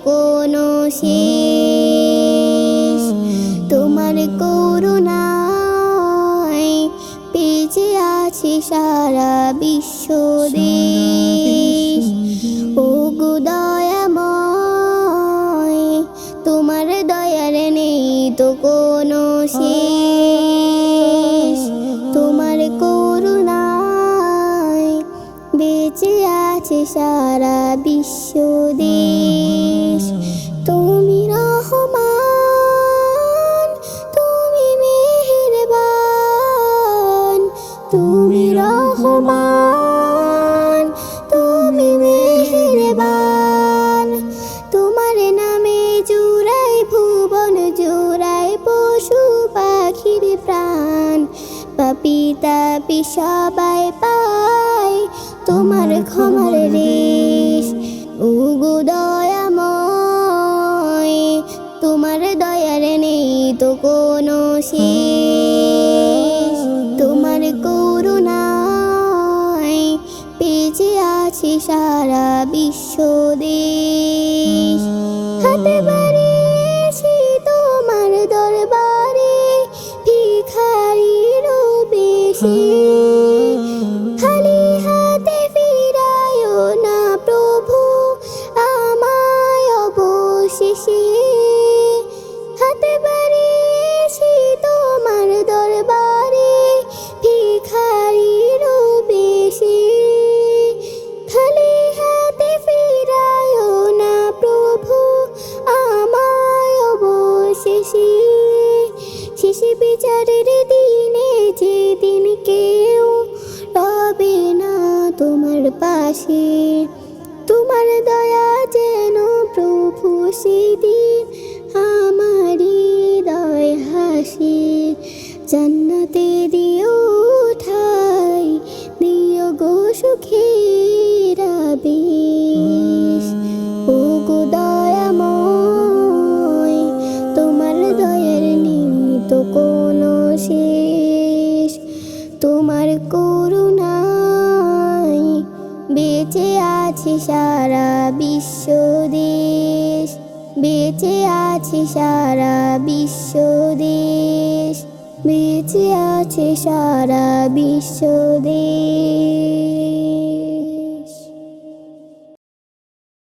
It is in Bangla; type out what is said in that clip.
কোনো শেষ, তোমার করুণায় বেঁচে আছে সারা বিশ্ব দেশ। ওগো দয়াময়, তোমার দয়ার নেই তো কোনো শেষ, তোমার করুণায় বেঁচে আছে সারা বিশ্ব দেশ। তুমি রহমান, তুমি মেহেরবান, তুমি রহমান, তুমি মেহেরবান। তোমার নামে জুড়াই ভুবন, জুড়াই পশু পাখির প্রাণ। পাপী তাপী সবাই পায় তোমার ক্ষমার রেশ। ওগো দয়াময়, তোমার দয়ার নেই তো কোনো শেষ, তোমার করুণায় বেঁচে আছে সারা বিশ্ব দেশ। হাতে বাড়িয়েছি তোমার দরবারে ভিখারির বেশে, খালি হাতে ফিরায়ো না প্রভু আমায় অবশেষে। হাতে বাড়িয়েছি তোমার দরবারে ভিখারির বেশে, খালি হাতে ফিরায়ো না প্রভু আমায় অবশেষে। শেষে বিচারের দিনে যেদিন কেউ রবে না তোমার পাশে, তোমার দয়া যেন প্রভু সেদিন আমার হৃদয় হাসে। জান্নাতে দিও ঠাই, দিও গো সুখের আবেশ। ওগো দয়াময়, তোমার দয়ার নেই তো কোনো শেষ, তোমার করুণায় বেঁচে আছে সারা বিশ্ব দেশ, বেঁচে আছে সারা বিশ্ব দেশ, বেঁচে আছে সারা বিশ্ব দেশ।